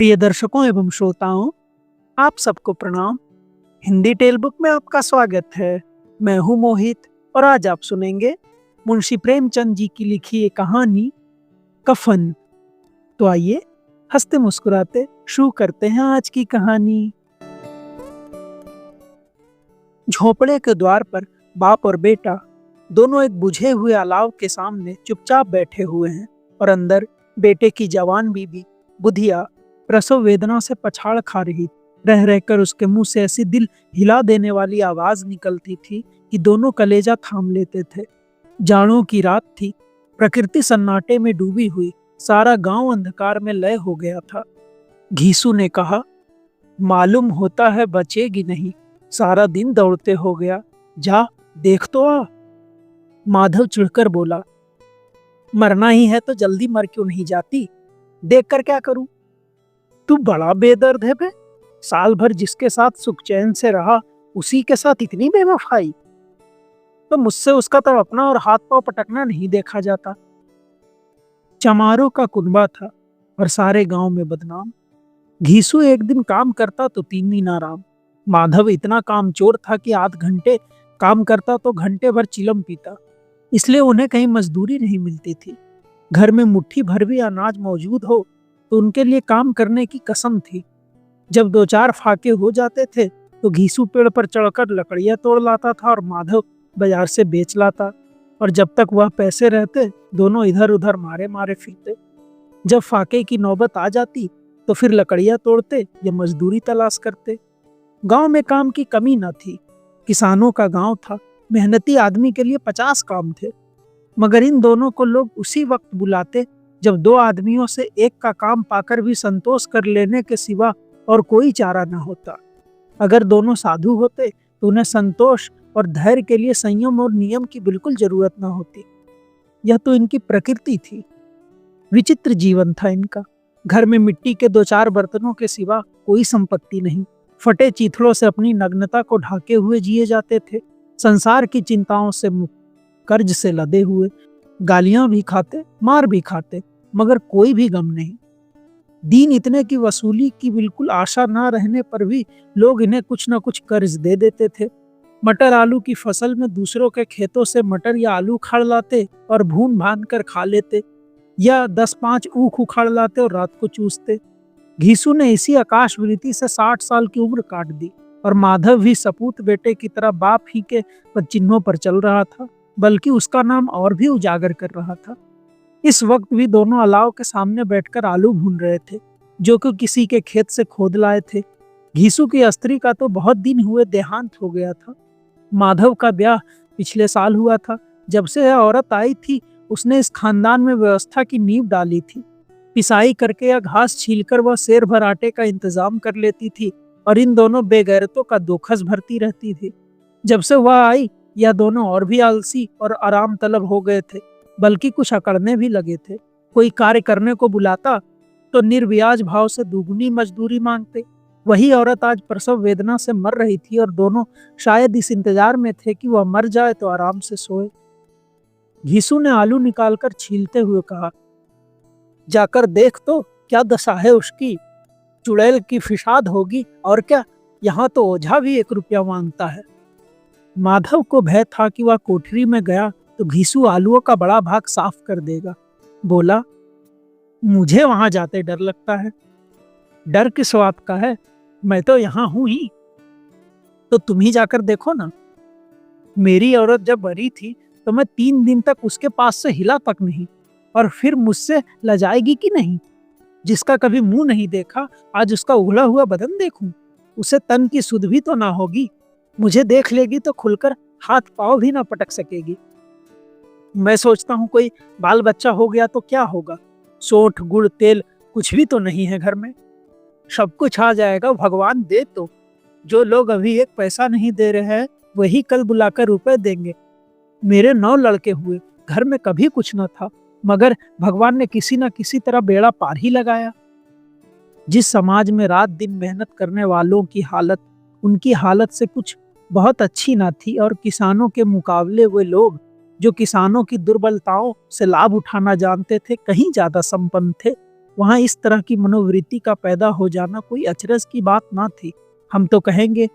प्रिय दर्शकों एवं श्रोताओं, आप सबको प्रणाम। हिंदी टेल बुक में आपका स्वागत है। मैं हूं मोहित और आज आप सुनेंगे मुंशी प्रेमचंद जी की लिखी ये कहानी कफन। तो आइए हंसते मुस्कुराते शुरू करते हैं आज की कहानी। झोपड़े के द्वार पर बाप और बेटा दोनों एक बुझे हुए अलाव के सामने चुपचाप बैठे हुए हैं और अंदर बेटे की जवान बीबी बुधिया प्रसव वेदना से पछाड़ खा रही। रह रहकर उसके मुंह से ऐसी दिल हिला देने वाली आवाज निकलती थी कि दोनों कलेजा थाम लेते थे। जाड़ों की रात थी, प्रकृति सन्नाटे में डूबी हुई, सारा गांव अंधकार में लय हो गया था। घीसू ने कहा, मालूम होता है बचेगी नहीं, सारा दिन दौड़ते हो गया, जा देख तो आ। माधव चिढ़कर बोला, मरना ही है तो जल्दी मर क्यों नहीं जाती, देख कर क्या करूं। तू बड़ा बेदर्द है बे, साल भर जिसके साथ सुख चैन से रहा उसी के साथ इतनी बेवफाई। तो मुझसे उसका तो अपना और हाथ पांव पटकना नहीं देखा जाता। चमारों का कुनबा था और सारे गांव में बदनाम। घीसू एक दिन काम करता तो 3 दिन आराम। माधव इतना कामचोर था कि आध घंटे काम करता तो घंटे भर चिलम पीता, इसलिए उन्हें कहीं मजदूरी नहीं मिलती थी। घर में मुट्ठी भर भी अनाज मौजूद हो तो उनके लिए काम करने की कसम थी। जब 2-4 फाके हो जाते थे तो घीसू पेड़ पर चढ़कर लकड़ियां तोड़ लाता था और माधव बाजार से बेच लाता, और जब तक वह पैसे रहते दोनों इधर उधर मारे मारे फिरते। जब फाके की नौबत आ जाती तो फिर लकड़ियां तोड़ते या मजदूरी तलाश करते। गांव में काम की कमी न थी, किसानों का गांव था, मेहनती आदमी के लिए 50 काम थे। मगर इन दोनों को लोग उसी वक्त बुलाते जब 2 आदमियों से एक का काम पाकर भी संतोष कर लेने के सिवा और कोई चारा न होता। अगर दोनों साधु होते तो उन्हें संतोष और धैर्य के लिए संयम और नियम की बिल्कुल जरूरत न होती। यह तो इनकी प्रकृति थी। विचित्र जीवन था इनका। घर में मिट्टी के 2-4 बर्तनों के सिवा कोई संपत्ति नहीं। फटे चीथड़ों से अपनी नग्नता को ढाके हुए जिए जाते थे। संसार की चिंताओं से मुक्त, कर्ज से लदे हुए, गालियां भी खाते, मार भी खाते, मगर कोई भी गम नहीं। दीन इतने की वसूली की बिल्कुल आशा ना रहने पर भी लोग इन्हें कुछ न कुछ कर्ज दे देते थे। मटर आलू की फसल में दूसरों के खेतों से मटर या आलू उखाड़ लाते और भून भान कर खा लेते, या 10-5 ऊख उखाड़ लाते और रात को चूसते। घीसू ने इसी आकाशवृत्ति से 60 साल की उम्र काट दी और माधव भी सपूत बेटे की तरह बाप ही के पदचिन्हों पर चल रहा था, बल्कि उसका नाम और भी उजागर कर रहा था। इस वक्त भी दोनों अलाव के सामने बैठकर आलू भून रहे थे, जो कि किसी के खेत से खोद लाए थे। घीसू की स्त्री का तो बहुत दिन हुए देहांत हो गया था। माधव का ब्याह पिछले साल हुआ था। जब से यह औरत आई थी उसने इस खानदान में व्यवस्था की नींव डाली थी। पिसाई करके या घास छीलकर वह सेर भर आटे का इंतजाम कर लेती थी और इन दोनों बेगैरतों का दोखस भरती रहती थी। जब से वह आई यह दोनों और भी आलसी और आराम तलब हो गए थे, बल्कि कुछ अकड़ने भी लगे थे। कोई कार्य करने को बुलाता तो निर्व्याज भाव से दुगनी मजदूरी मांगते। वही औरत आज प्रसव वेदना से मर रही थी और दोनों शायद इस इंतजार में थे कि वह मर जाए तो आराम से सोए। घीसू ने आलू निकालकर छीलते हुए कहा, जाकर देख तो क्या दशा है उसकी, चुड़ैल की फिसाद होगी और क्या, यहाँ तो ओझा भी 1 रुपया मांगता है। माधव को भय था कि वह कोठरी में गया तो घीसू आलूओं का बड़ा भाग साफ कर देगा। बोला, मुझे वहां जाते डर लगता है। डर किस बात का है, मैं तो यहाँ हूं ही। तो तुम ही जाकर देखो ना। मेरी औरत जब मरी थी तो मैं 3 दिन तक उसके पास से हिला तक नहीं, और फिर मुझसे लजाएगी कि नहीं। जिसका कभी मुंह नहीं देखा आज उसका उगला हुआ बदन देखूं, उसे तन की सुध भी तो ना होगी। मुझे देख लेगी तो खुलकर हाथ पांव भी ना पटक सकेगी। मैं सोचता हूँ कोई बाल बच्चा हो गया तो क्या होगा। सोंठ गुड़ तेल कुछ भी तो नहीं है घर में। सब कुछ आ जाएगा भगवान दे तो। जो लोग अभी 1 पैसा नहीं दे रहे हैं वही कल बुलाकर रुपए देंगे। मेरे 9 लड़के हुए, घर में कभी कुछ न था, मगर भगवान ने किसी न किसी तरह बेड़ा पार ही लगाया। जिस समाज में रात दिन मेहनत करने वालों की हालत उनकी हालत से कुछ बहुत अच्छी ना थी, और किसानों के मुकाबले वे लोग जो किसानों की दुर्बलताओं से लाभ उठाना जानते थे कहीं ज्यादा संपन्न थे, वहां इस तरह की मनोवृत्ति का पैदा हो जाना कोई अचरज की बात ना थी। हम तो कहेंगे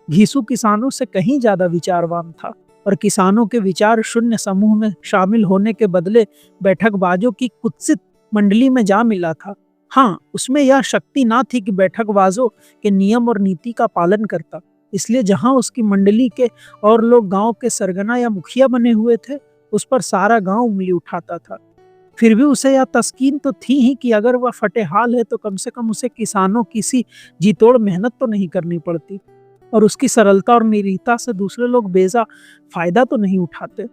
घीसू किसानों से कहीं ज्यादा विचारवान था और किसानों के विचार शून्य समूह में शामिल होने के बदले बैठकबाजों की कुत्सित मंडली में जा मिला था। हाँ, उसमें यह शक्ति ना थी कि बैठकबाजों के नियम और नीति का पालन करता, इसलिए जहां उसकी मंडली के और लोग गांव के सरगना या मुखिया बने हुए थे, उस पर सारा गांव उंगली उठाता था। फिर भी उसे यह तस्कीन तो थी ही कि अगर वह फटेहाल है तो कम से कम उसे किसानों की सी जी तोड़ मेहनत तो नहीं करनी पड़ती, और उसकी सरलता और निरीहता से दूसरे लोग बेजा फायदा तो नहीं उठाते।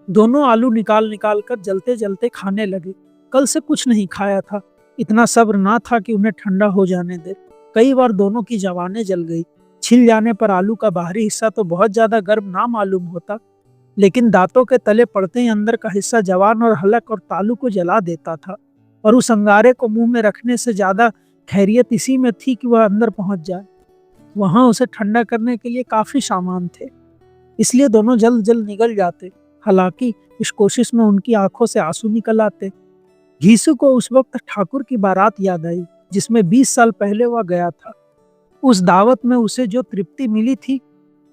दोनों आलू निकाल निकाल कर जलते जलते खाने लगे। कल से कुछ नहीं खाया था, इतना सब्र ना था कि उन्हें ठंडा हो जाने दे। कई बार दोनों की जवानें जल गई। छिल जाने पर आलू का बाहरी हिस्सा तो बहुत ज्यादा गर्म ना मालूम होता, लेकिन दांतों के तले पड़ते ही अंदर का हिस्सा जवान और हलक और तालू को जला देता था, और उस अंगारे को मुंह में रखने से ज्यादा खैरियत इसी में थी कि वह अंदर पहुंच जाए। वहां उसे ठंडा करने के लिए काफी सामान थे, इसलिए दोनों जल्द जल्द निकल जाते। हालांकि इस कोशिश में उनकी आंखों से आंसू निकल आते। घीसू को उस वक्त ठाकुर की बारात याद आई जिसमें 20 साल पहले वह गया था। उस दावत में उसे जो तृप्ति मिली थी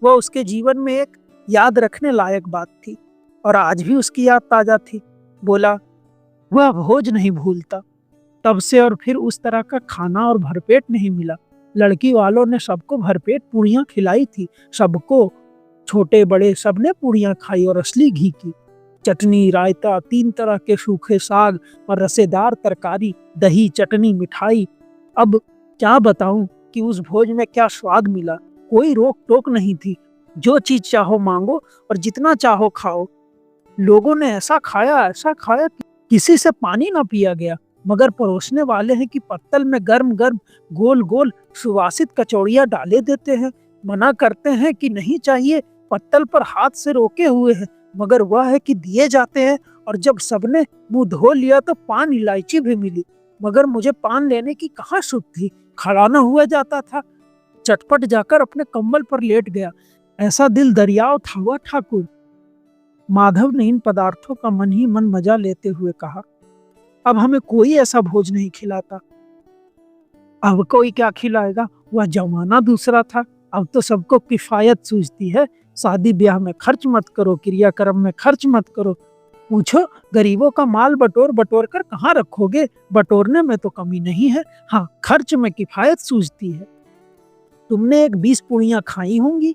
वह उसके जीवन में एक याद रखने लायक बात थी, और आज भी उसकी याद ताजा थी। बोला, वह भोज नहीं भूलता। तब से और फिर उस तरह का खाना और भरपेट नहीं मिला। लड़की वालों ने सबको भरपेट पूड़ियां खिलाई थी, सबको, छोटे बड़े सबने पूड़ियां खाई, और असली घी की। चटनी, रायता, 3 तरह के सूखे साग और रसेदार तरकारी, दही, चटनी, मिठाई। अब क्या बताऊं कि उस भोज में क्या स्वाद मिला। कोई रोक टोक नहीं थी, जो चीज चाहो मांगो और जितना चाहो खाओ। लोगों ने ऐसा खाया कि किसी से पानी ना पिया गया, मगर परोसने वाले हैं कि पत्तल में गर्म गर्म गोल गोल सुवासित कचौड़ियां डाले देते हैं। मना करते हैं कि नहीं चाहिए, पत्तल पर हाथ से रोके हुए हैं, मगर वह है कि दिए जाते हैं। और जब सबने मुंह धो लिया तो पान इलायची भी मिली, मगर मुझे पान लेने की कहाँ सुध थी, खड़ा न हुआ जाता था। चटपट जाकर अपने कंबल पर लेट गया। ऐसा दिल दरियाव था वह ठाकुर। माधव ने इन पदार्थों का मन ही मन मजा लेते हुए कहा, अब हमें कोई ऐसा भोज नहीं खिलाता। अब कोई क्या खिलाएगा, वह जमाना दूसरा था। अब तो सबको किफायत सूझती है। शादी ब्याह में खर्च मत करो, क्रियाक्रम में खर्च मत करो। पूछो, गरीबों का माल बटोर बटोर कर कहाँ रखोगे? बटोरने में तो कमी नहीं है, हाँ खर्च में किफायत सूझती है। तुमने एक 20 पूड़ियां खाई होंगी।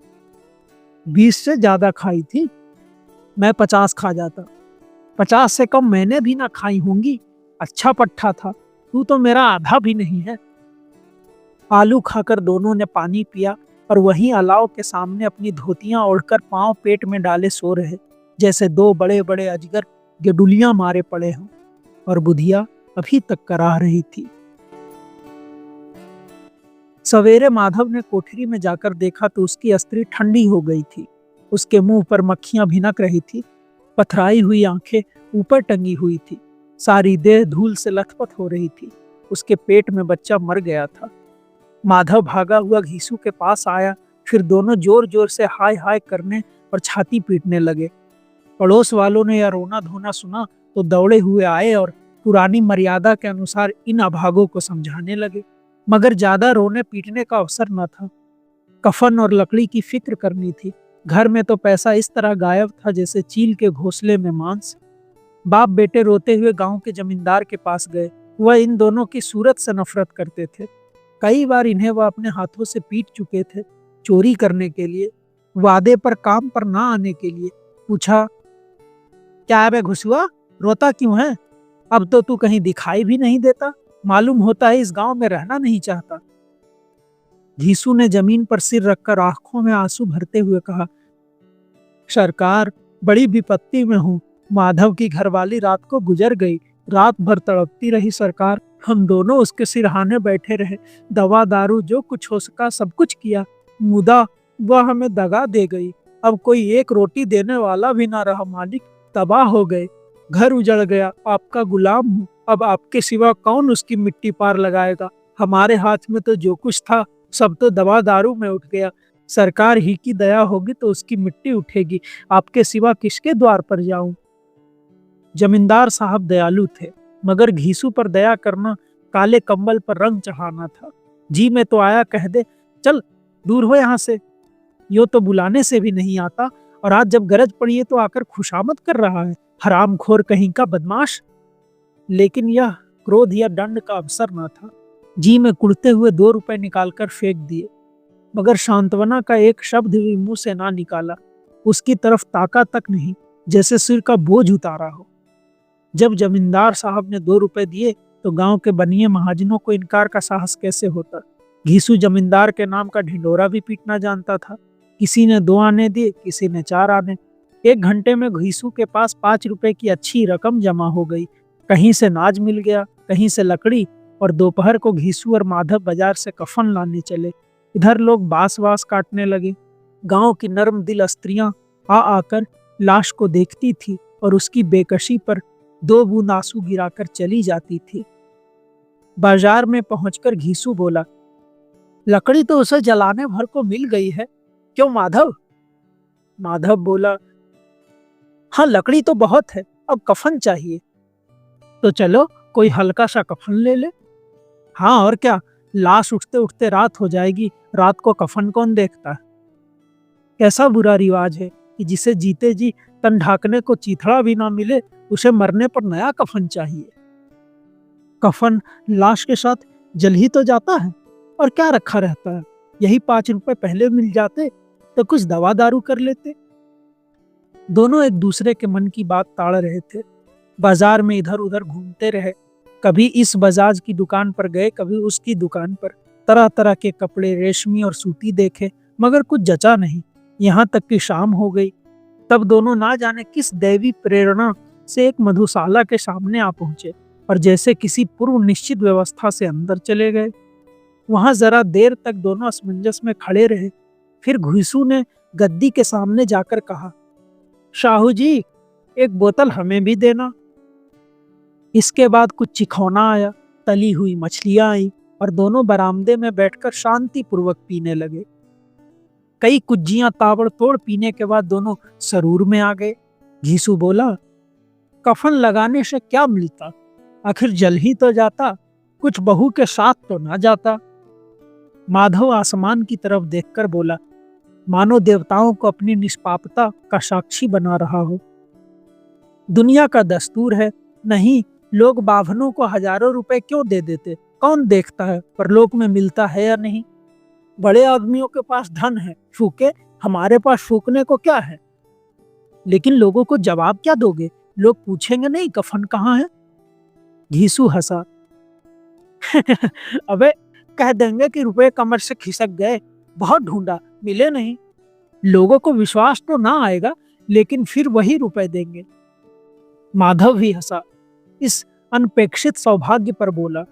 20 से ज्यादा खाई थी। मैं 50 खा जाता। 50 से कम मैंने भी ना खाई होंगी। अच्छा पट्टा था, तू तो मेरा आधा भी नहीं है। आलू खाकर दोनों ने पानी पिया और वहीं अलाव के सामने अपनी धोतियां ओढ़कर पांव पेट में डाले सो रहे, जैसे 2 बड़े बड़े अजगर गेडुलियां मारे पड़े हों। और बुधिया अभी तक कराह रही थी। सवेरे माधव ने कोठरी में जाकर देखा तो उसकी स्त्री ठंडी हो गई थी। उसके मुंह पर मक्खियां भिनक रही थी, पथराई हुई आंखें ऊपर टंगी हुई थी, सारी देह धूल से लथपथ हो रही थी। उसके पेट में बच्चा मर गया था। माधव भागा हुआ घीसू के पास आया, फिर दोनों जोर जोर से हाय हाय करने और छाती पीटने लगे। पड़ोस वालों ने यह रोना धोना सुना तो दौड़े हुए आए और पुरानी मर्यादा के अनुसार इन अभागों को समझाने लगे, मगर ज्यादा रोने पीटने का अवसर न था। कफन और लकड़ी की फिक्र करनी थी। घर में तो पैसा इस तरह गायब था जैसे चील के घोंसले में मांस। बाप बेटे रोते हुए गांव के जमींदार के पास गए। वह इन दोनों की सूरत से नफरत करते थे। कई बार इन्हें वह अपने हाथों से पीट चुके थे, चोरी करने के लिए, वादे पर काम पर ना आने के लिए। पूछा, क्या है बे घुसुआ, रोता क्यों है? अब तो तू कहीं दिखाई भी नहीं देता, मालूम होता है इस गांव में रहना नहीं चाहता। घीसू ने जमीन पर सिर रखकर आंखों में आंसू भरते हुए कहा, सरकार, बड़ी विपत्ति में हूँ। माधव की घरवाली रात को गुजर गई। रात भर तड़पती रही सरकार। हम दोनों उसके सिरहाने बैठे रहे। दवा दारू जो कुछ हो सका सब कुछ किया, मुदा वह हमें दगा दे गई। अब कोई एक रोटी देने वाला भी ना रहा मालिक। तबाह हो गए, घर उजड़ गया। आपका गुलाम हूँ, अब आपके सिवा कौन उसकी मिट्टी पार लगाएगा? हमारे हाथ में तो जो कुछ था सब तो दवा दारू में उठ गया। सरकार ही की दया होगी तो उसकी मिट्टी उठेगी। आपके सिवा किसके द्वार पर जाऊं? जमींदार साहब दयालु थे। मगर घीसू पर दया करना काले कंबल पर रंग चढ़ाना था। जी में तो आया कह दे, चल दूर हो यहाँ से। यो तो बुलाने से भी नहीं आता, और आज जब गरज पड़ी है तो आकर खुशामद कर रहा है, हरामखोर कहीं का बदमाश। लेकिन यह क्रोध या दंड का अवसर न था। जी में कुड़ते हुए 2 रुपए निकालकर फेंक दिए, मगर सांत्वना का एक शब्द भी मुंह से ना निकाला। उसकी तरफ ताका तक नहीं, जैसे सिर का बोझ उतारा हो। जब जमींदार साहब ने 2 रुपए दिए तो गांव के बनिए महाजनों को इनकार का साहस कैसे होता। घीसू जमींदार के नाम का ढिंडोरा भी पीटना जानता था। किसी ने 2 आने दिए, किसी ने 4 आने। 1 घंटे में घीसू के पास 5 रुपए की अच्छी रकम जमा हो गई। कहीं से नाज मिल गया, कहीं से लकड़ी, और दोपहर को घीसू और माधव बाजार से कफन लाने चले। इधर लोग बांस वास काटने लगे। गांव की नर्म दिल स्त्रियां आ आकर लाश को देखती थी और उसकी बेकशी पर 2 बूंद आंसू गिराकर चली जाती थी। बाजार में पहुंचकर घीसू बोला, लकड़ी तो उसे जलाने भर को मिल गई है, क्यों माधव? माधव बोला, हाँ लकड़ी तो बहुत है, अब कफन चाहिए। तो चलो कोई हल्का सा कफन ले ले। हाँ और क्या, लाश उठते उठते रात हो जाएगी, रात को कफन कौन देखता है। कैसा बुरा रिवाज है कि जिसे जीते जी तन ढाकने को चीथड़ा भी ना मिले, उसे मरने पर नया कफन चाहिए। कफन लाश के साथ जल ही तो जाता है, और क्या रखा रहता है। यही 5 रुपए पहले मिल जाते तो कुछ दवा दारू कर लेते। दोनों एक दूसरे के मन की बात ताड़ रहे थे। बाजार में इधर उधर घूमते रहे। कभी इस बजाज की दुकान पर गए, कभी उसकी दुकान पर। तरह तरह के कपड़े, रेशमी और सूती देखे, मगर कुछ जचा नहीं। यहाँ तक कि शाम हो गई। तब दोनों ना जाने किस दैवी प्रेरणा से एक मधुशाला के सामने आ पहुंचे और जैसे किसी पूर्व निश्चित व्यवस्था से अंदर चले गए। वहां जरा देर तक दोनों असमंजस में खड़े रहे। फिर घुसू ने गद्दी के सामने जाकर कहा, शाहू जी, एक बोतल हमें भी देना। इसके बाद कुछ चिखौना आया, तली हुई मछलियां आई, और दोनों बरामदे में बैठकर शांति पूर्वक पीने लगे। कई कुज्जियां ताबड़तोड़ पीने के बाद दोनों सरूर में आ गए। घीसू बोला, कफन लगाने से क्या मिलता, आखिर जल ही तो जाता, कुछ बहू के साथ तो ना जाता। माधव आसमान की तरफ देखकर बोला, मानो देवताओं को अपनी निष्पापता का साक्षी बना रहा हो। दुनिया का दस्तूर है, नहीं लोग बाभनों को हजारों रुपए क्यों दे देते, कौन देखता है परलोक में मिलता है या नहीं। बड़े आदमियों के पास धन है, फूके, हमारे पास फूकने को क्या है। लेकिन लोगों को जवाब क्या दोगे, लोग पूछेंगे नहीं कफन कहाँ है। घीसू हंसा अबे कह देंगे कि रुपए कमर से खिसक गए, बहुत ढूंढा मिले नहीं। लोगों को विश्वास तो ना आएगा, लेकिन फिर वही रुपए देंगे। माधव भी हंसा, इस अनपेक्षित सौभाग्य पर बोला,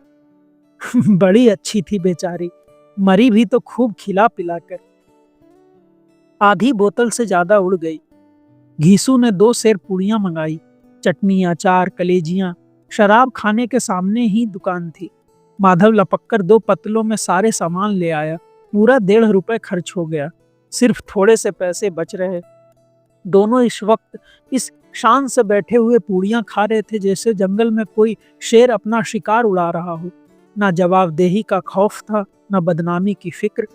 बड़ी अच्छी थी बेचारी, मरी भी तो खूब खिला पिलाकर। आधी बोतल से ज्यादा उड़ गई। घीसू ने 2 सेर पूड़ियां मंगाई, चटनी, अचार, कलेजियां। शराब खाने के सामने ही दुकान थी। माधव लपककर 2 पतलों में सारे सामान ले आया। पूरा 1.5 रुपए खर्च हो गया, सिर्फ थोड़े से पैसे बच रहे। दोनों इस वक्त इस शान से बैठे हुए पूड़ियां खा रहे थे जैसे जंगल में कोई शेर अपना शिकार उड़ा रहा हो। ना जवाबदेही का खौफ था, ना बदनामी की फिक्र।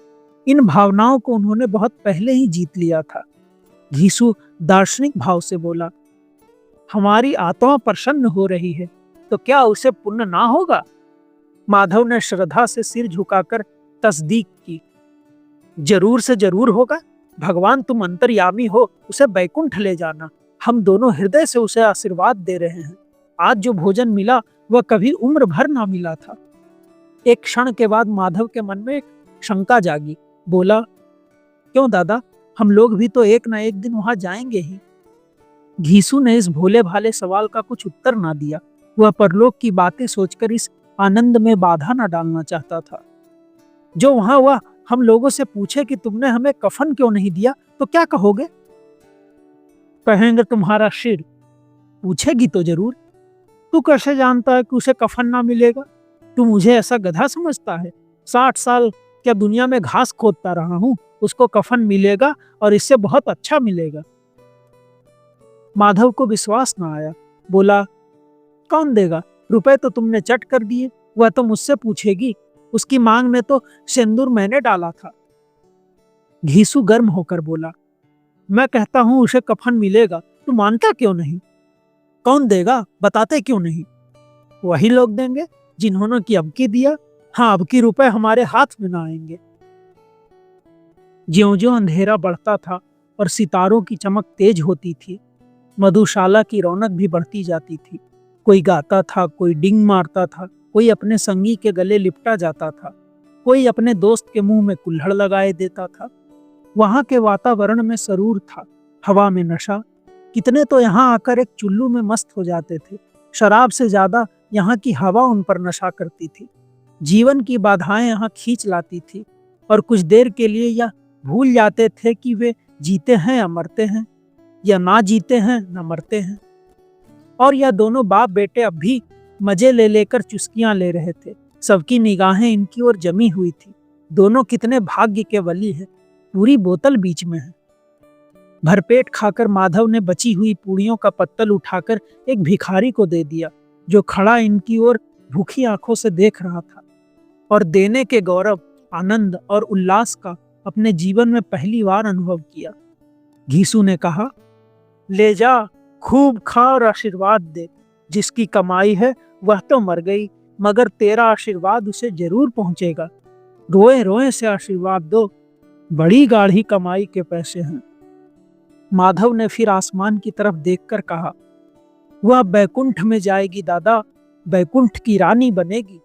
इन भावनाओं को उन्होंने बहुत पहले ही जीत लिया था। घीसू दार्शनिक भाव से बोला, हमारी आत्मा प्रसन्न हो रही है तो क्या उसे पुण्य ना होगा। माधव ने श्रद्धा से सिर झुकाकर तस्दीक की, जरूर से जरूर होगा। भगवान तुम अंतर्यामी हो, उसे बैकुंठ ले जाना। हम दोनों हृदय से उसे आशीर्वाद दे रहे हैं। आज जो भोजन मिला वह कभी उम्र भर ना मिला था। एक क्षण के बाद माधव के मन में एक शंका जागी। बोला, क्यों दादा, हम लोग भी तो एक ना एक दिन वहां जाएंगे ही। घीसू ने इस भोले भाले सवाल का कुछ उत्तर ना दिया। वह परलोक की बातें सोचकर इस आनंद में बाधा ना डालना चाहता था। जो वहां हुआ हम लोगों से पूछे कि तुमने हमें कफन क्यों नहीं दिया तो क्या कहोगे। कहेंगे तुम्हारा सिर। पूछेगी तो जरूर। तू कैसे जानता है कि उसे कफन ना मिलेगा। तू मुझे ऐसा गधा समझता है। 60 साल क्या दुनिया में घास खोदता रहा हूं, उसको कफन मिलेगा और इससे बहुत अच्छा मिलेगा। माधव को विश्वास ना आया। बोला, कौन देगा, रुपए तो तुमने चट कर दिए, वह तो मुझसे पूछेगी, उसकी मांग में तो सिंदूर मैंने डाला था। घीसू गर्म होकर बोला, मैं कहता हूं उसे कफन मिलेगा, तू मानता क्यों नहीं? कौन देगा, बताते क्यों नहीं? वही लोग देंगे जिन्होंने की अबकी दिया। हाँ, अबकी रुपए हमारे हाथ में ना आएंगे। ज्यों-ज्यों अंधेरा बढ़ता था और सितारों की चमक तेज होती थी, मधुशाला की रौनक भी बढ़ती जाती थी। कोई गाता था, कोई डिंग मारता था, कोई अपने संगी के गले लिपटा जाता था, कोई अपने दोस्त के मुंह में कुल्हड़ लगाए देता था। वहां के वातावरण में सरूर था, हवा में नशा। कितने तो यहाँ आकर एक चुल्लू में मस्त हो जाते थे। शराब से ज्यादा यहाँ की हवा उन पर नशा करती थी। जीवन की बाधाएं यहाँ खींच लाती थी और कुछ देर के लिए यह भूल जाते थे कि वे जीते हैं या मरते हैं, या ना जीते हैं ना मरते हैं। और यह दोनों बाप बेटे अब भी मजे ले लेकर चुस्कियां ले रहे थे। सबकी निगाहें इनकी ओर जमी हुई थी। दोनों कितने भाग्य के वली हैं, पूरी बोतल बीच में है। भरपेट खाकर माधव ने बची हुई पूड़ियों का पत्तल उठाकर एक भिखारी को दे दिया, जो खड़ा इनकी ओर भूखी आंखों से देख रहा था और देने के गौरव, आनंद और उल्लास का अपने जीवन में पहली बार अनुभव किया। घीसू ने कहा, ले जा, खूब खा और आशीर्वाद दे। जिसकी कमाई है वह तो मर गई, मगर तेरा आशीर्वाद उसे जरूर पहुंचेगा। रोए रोए से आशीर्वाद दो, बड़ी गाढ़ी कमाई के पैसे हैं। माधव ने फिर आसमान की तरफ देखकर कहा, वह बैकुंठ में जाएगी दादा, बैकुंठ की रानी बनेगी।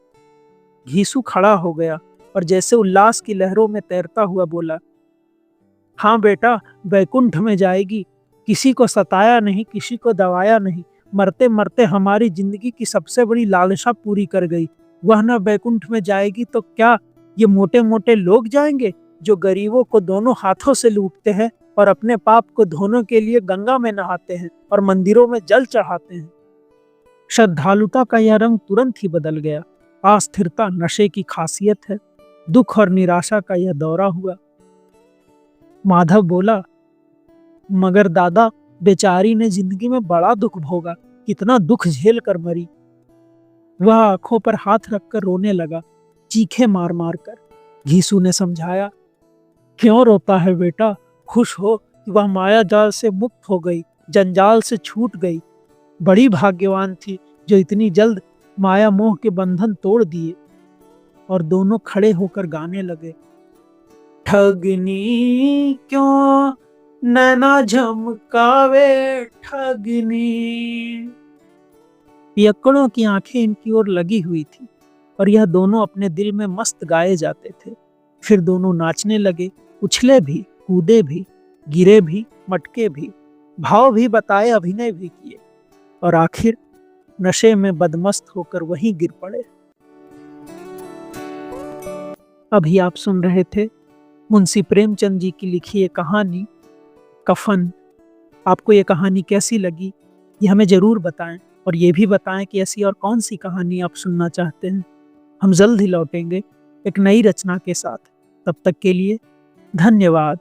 घीसू खड़ा हो गया और जैसे उल्लास की लहरों में तैरता हुआ बोला, हाँ बेटा, बैकुंठ में जाएगी। किसी को सताया नहीं, किसी को दबाया नहीं, मरते मरते हमारी जिंदगी की सबसे बड़ी लालसा पूरी कर गई। वह न बैकुंठ में जाएगी तो क्या ये मोटे मोटे लोग जाएंगे, जो गरीबों को दोनों हाथों से लूटते हैं और अपने पाप को धोने के लिए गंगा में नहाते हैं और मंदिरों में जल चढ़ाते हैं। श्रद्धालुता का यह रंग तुरंत ही बदल गया। अस्थिरता नशे की खासियत है। दुख और निराशा का यह दौरा हुआ। माधव बोला, मगर दादा, बेचारी ने जिंदगी में बड़ा दुख भोगा, कितना दुख झेल कर मरी। वह आंखों पर हाथ रखकर रोने लगा, चीखे मार मार कर। घीसू ने समझाया, क्यों रोता है बेटा, खुश हो कि वह माया जाल से मुक्त हो गई, जंजाल से छूट गई। बड़ी भाग्यवान थी जो इतनी जल्द माया मोह के बंधन तोड़ दिए। और दोनों खड़े होकर गाने लगे, ठगनी क्यों नैना झमकावे ठगनी। पियक्कड़ों की आंखें इनकी ओर लगी हुई थी और यह दोनों अपने दिल में मस्त गाए जाते थे। फिर दोनों नाचने लगे, उछले भी, कूदे भी, गिरे भी, मटके भी, भाव भी बताए, अभिनय भी किए और आखिर नशे में बदमस्त होकर वहीं गिर पड़े। अभी आप सुन रहे थे मुंशी प्रेमचंद जी की लिखी ये कहानी कफन। आपको ये कहानी कैसी लगी ये हमें ज़रूर बताएं और ये भी बताएं कि ऐसी और कौन सी कहानी आप सुनना चाहते हैं। हम जल्द ही लौटेंगे एक नई रचना के साथ। तब तक के लिए धन्यवाद।